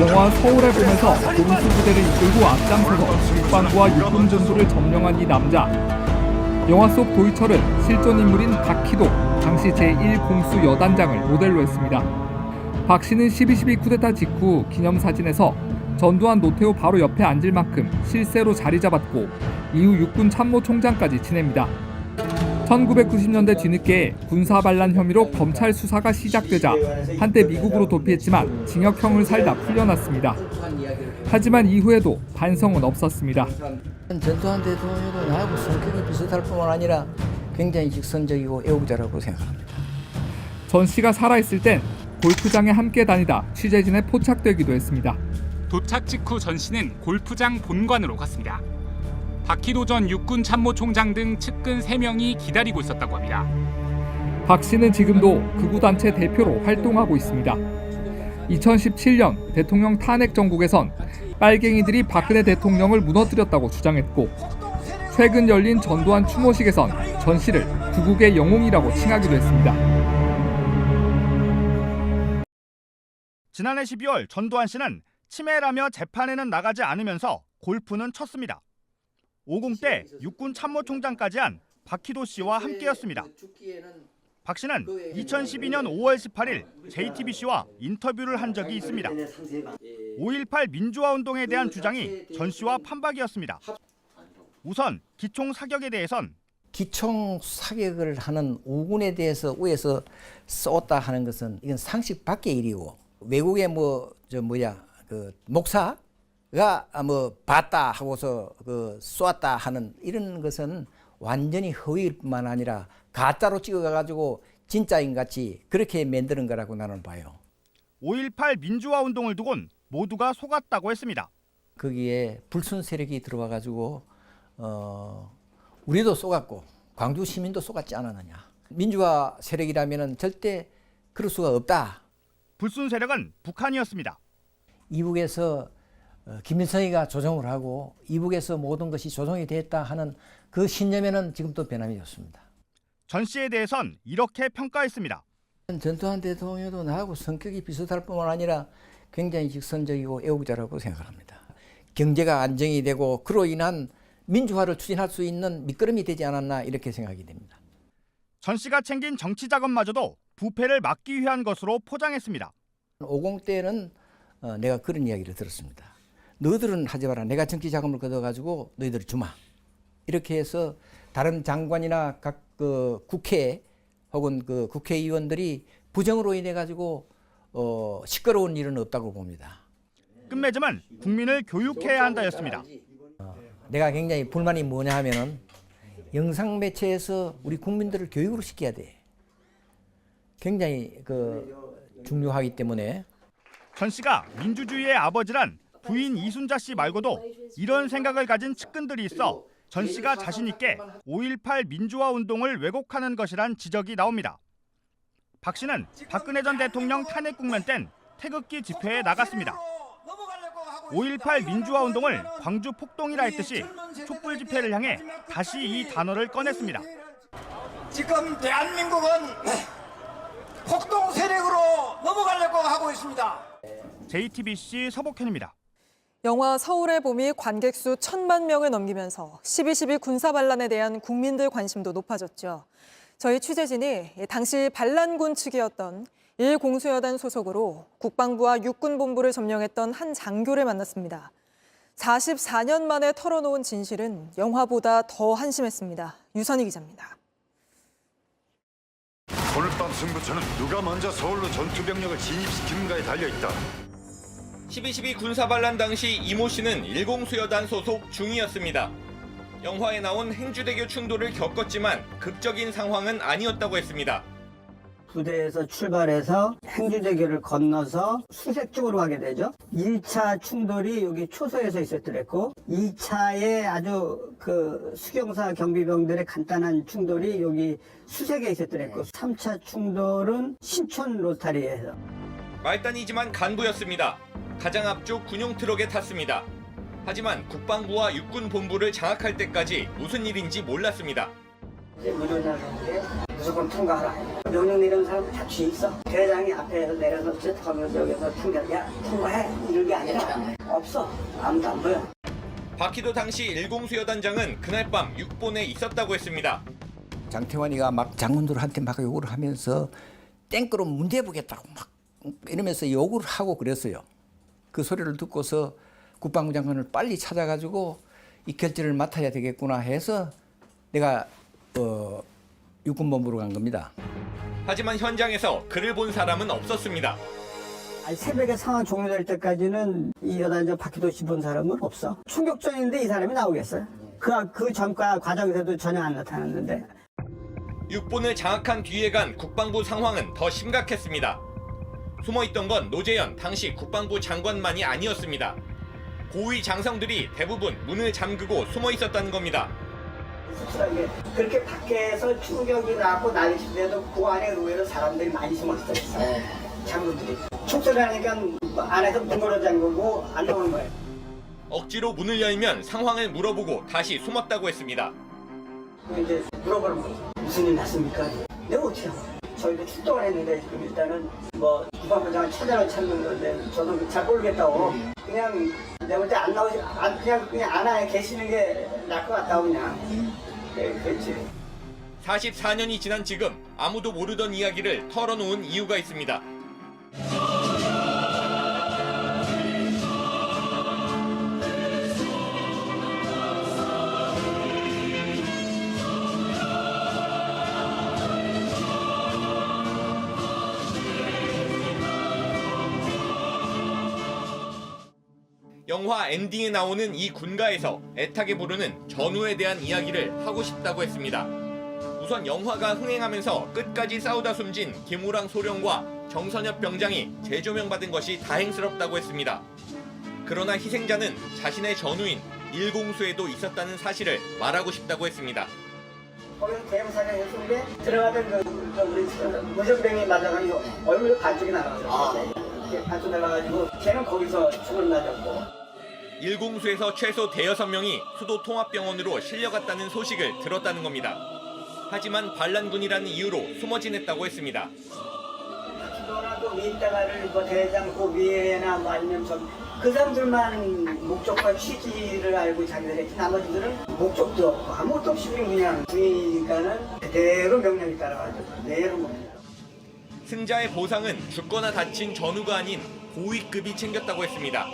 영화 서울의 봄에서 공수부대를 이끌고 앞장서서 국방부와 육군 전투를 점령한 이 남자. 영화 속 도이철은 실존 인물인 박희도 당시 제1공수 여단장을 모델로 했습니다. 박 씨는 12.12 쿠데타 직후 기념사진에서 전두환 노태우 바로 옆에 앉을 만큼 실세로 자리 잡았고 이후 육군 참모총장까지 지냅니다. 1990년대 뒤늦게 군사반란 혐의로 검찰 수사가 시작되자 한때 미국으로 도피했지만 징역형을 살다 풀려났습니다. 하지만 이후에도 반성은 없었습니다. 전두환 대통령도 나하고 성격이 비슷할 뿐만 아니라 굉장히 직선적이고 애국자라고 생각합니다. 전 씨가 살아있을 땐 골프장에 함께 다니다 취재진에 포착되기도 했습니다. 도착 직후 전 씨는 골프장 본관으로 갔습니다. 박희도 전 육군 참모총장 등 측근 3명이 기다리고 있었다고 합니다. 박 씨는 지금도 극우단체 대표로 활동하고 있습니다. 2017년 대통령 탄핵 정국에선 빨갱이들이 박근혜 대통령을 무너뜨렸다고 주장했고 최근 열린 전두환 추모식에선 전 씨를 구국의 영웅이라고 칭하기도 했습니다. 지난해 12월 전두환 씨는 치매라며 재판에는 나가지 않으면서 골프는 쳤습니다. 50대 육군 참모총장까지 한 박희도 씨와 함께였습니다. 박 씨는 2012년 5월 18일 JTBC와 인터뷰를 한 적이 있습니다. 5.18 민주화 운동에 대한 주장이 전 씨와 판박이었습니다. 우선 기총 사격에 대해선 기총 사격을 하는 우군에 대해서 위에서 쏘았다 하는 것은 이건 상식 밖의 일이고 외국의 목사가 봤다 하고서 쏘았다 하는 이런 것은 완전히 허위일 뿐만 아니라 가짜로 찍어가지고 진짜인 같이 그렇게 만드는 거라고 나는 봐요. 5.18 민주화 운동을 두곤 모두가 속았다고 했습니다. 거기에 불순 세력이 들어와가지고 우리도 속았고 광주 시민도 속았지 않았느냐. 민주화 세력이라면 절대 그럴 수가 없다. 불순 세력은 북한이었습니다. 이북에서 김일성이가 조종을 하고 이북에서 모든 것이 조종이 됐다 하는 그 신념에는 지금도 변함이 없습니다. 전 씨에 대해선 이렇게 평가했습니다. 전두환 대통령도 나하고 성격이 비슷할 뿐만 아니라 굉장히 직선적이고 애국자라고 생각합니다. 경제가 안정이 되고 그로 인한 민주화를 추진할 수 있는 밑거름이 되지 않았나 이렇게 생각이 됩니다. 전 씨가 챙긴 정치 자금마저도 부패를 막기 위한 것으로 포장했습니다. 50 때는 내가 그런 이야기를 들었습니다. 너희들은 하지 마라. 내가 정치 자금을 걷어가지고 너희들이 주마. 이렇게 해서 다른 장관이나 각 국회 혹은 국회의원들이 부정으로 인해 가지고 시끄러운 일은 없다고 봅니다. 끝맺음은 국민을 교육해야 한다였습니다. 내가 굉장히 불만이 뭐냐 하면은 영상 매체에서 우리 국민들을 교육으로 시켜야 돼. 굉장히 중요하기 때문에. 전 씨가 민주주의의 아버지란 부인 이순자 씨 말고도 이런 생각을 가진 측근들이 있어 전 씨가 자신 있게 5.18 민주화 운동을 왜곡하는 것이란 지적이 나옵니다. 박 씨는 박근혜 전 대통령 탄핵 국면 땐 태극기 집회에 나갔습니다. 5.18 민주화 운동을 광주 폭동이라 했듯이 촛불 집회를 향해 다시 이 단어를 꺼냈습니다. 지금 대한민국은 폭동 세력으로 넘어가려고 하고 있습니다. JTBC 서복현입니다. 영화 서울의 봄이 관객 수 1,000만 명을 넘기면서 12.12 군사반란에 대한 국민들 관심도 높아졌죠. 저희 취재진이 당시 반란군 측이었던 1공수여단 소속으로 국방부와 육군본부를 점령했던 한 장교를 만났습니다. 44년 만에 털어놓은 진실은 영화보다 더 한심했습니다. 유선희 기자입니다. 오늘 밤 승부처는 누가 먼저 서울로 전투병력을 진입시키는가에 달려있다. 12.12 군사반란 당시 이모 씨는 1공수여단 소속 중이었습니다. 영화에 나온 행주대교 충돌을 겪었지만 극적인 상황은 아니었다고 했습니다. 부대에서 출발해서 행주대교를 건너서 수색 쪽으로 가게 되죠. 1차 충돌이 여기 초소에서 있었더랬고 2차에 아주 수경사 경비병들의 간단한 충돌이 여기 수색에 있었더랬고 3차 충돌은 신촌 로타리에서. 말단이지만 간부였습니다. 가장 앞쪽 군용 트럭에 탔습니다. 하지만 국방부와 육군 본부를 장악할 때까지 무슨 일인지 몰랐습니다. 무전하는데 무조건 통과하라. 명령 내리는 사람 다 뒤에 있어. 대장이 앞에서 내려서 하면서 여기서 통과야 통과해 이런 게 아니라 없어. 아무도 안 보여. 박희도 당시 일공수 여단장은 그날 밤 육본에 있었다고 했습니다. 장태환이가 막 장군들한테 막 욕을 하면서 땡끄로 문대보겠다고 막 이러면서 욕을 하고 그랬어요. 그 소리를 듣고서 국방부 장관을 빨리 찾아가지고 이 결제를 맡아야 되겠구나 해서 내가 육군본부로 간 겁니다. 하지만 현장에서 그를 본 사람은 없었습니다. 아니, 새벽에 상황 종료될 때까지는 이 여단장 박희도 씨 본 사람은 없어. 충격전인데 이 사람이 나오겠어요? 그 전과 과정에서도 전혀 안 나타났는데. 육본을 장악한 뒤에 간 국방부 상황은 더 심각했습니다. 숨어있던 건 노재현 당시 국방부 장관만이 아니었습니다. 고위 장성들이 대부분 문을 잠그고 숨어있었다는 겁니다. 씁쓸하게 그렇게 밖에서 충격이 나고 난리치는데도 그 안에 의외로 사람들이 많이 숨어있었어요. 장군들이. 총소리 하니까 안에서 문 걸어 잠그고 안 나오는 거예요. 억지로 문을 열면 상황을 물어보고 다시 숨었다고 했습니다. 이제 물어보는 거죠. 무슨 일 났습니까? 내가 어떻게 알아? 저희도 출동을 했는데 지금 일단은 뭐 국방부장을 찾는 건데 저도 잘 모르겠다고 그냥 내가 볼 때 안 나오지 그냥 안에 계시는 게 나을 것 같다고 그냥 그랬지. 44년이 지난 지금 아무도 모르던 이야기를 털어놓은 이유가 있습니다. 영화 엔딩에 나오는 이 군가에서 애타게 부르는 전우에 대한 이야기를 하고 싶다고 했습니다. 우선 영화가 흥행하면서 끝까지 싸우다 숨진 김우랑 소령과 정선엽 병장이 재조명받은 것이 다행스럽다고 했습니다. 그러나 희생자는 자신의 전우인 일공수에도 있었다는 사실을 말하고 싶다고 했습니다. 거기서 대형사냥 했는데 들어가던 우리 무전병이 맞아가지고 얼굴 반쪽이 나갔어요. 반쪽 날아가지고 걔는 거기서 죽을 맞았고. 일공수에서 최소 대여섯 명이 수도통합병원으로 실려갔다는 소식을 들었다는 겁니다. 하지만 반란군이라는 이유로 숨어 지냈다고 했습니다. 박희도나 또 위에다가를 뭐 대장 그 위에나 뭐 아니면 그 사람들만 목적과 취지를 알고 자기들 했지 나머지들은 목적도 없고 아무것도 없이 그냥 중이니까는 그대로 명령이 따라가죠. 그대로 뭐. 승자의 보상은 죽거나 다친 전우가 아닌 고위급이 챙겼다고 했습니다.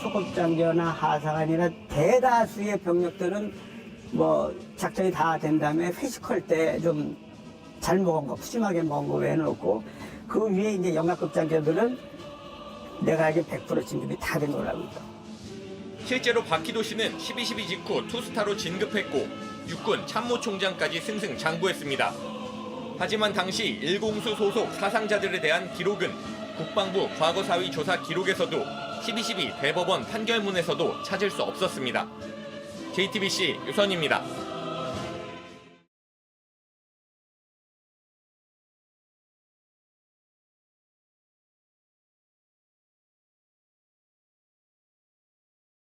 소급장교나 하사관이나 대다수의 병력들은 뭐 작전이 다 된 다음에 회식할 때 좀 잘 먹은 거, 푸짐하게 먹은 거 외에는 없고 그 위에 이제 영락급 장교들은 내가 알기에 100% 진급이 다 된 걸로 알고 있다. 실제로 박희도 씨는 12.12 직후 투스타로 진급했고 육군 참모총장까지 승승장구했습니다. 하지만 당시 일공수 소속 사상자들에 대한 기록은 국방부 과거사위 조사 기록에서도 12.12 대법원 판결문에서도 찾을 수 없었습니다. JTBC 유선입니다.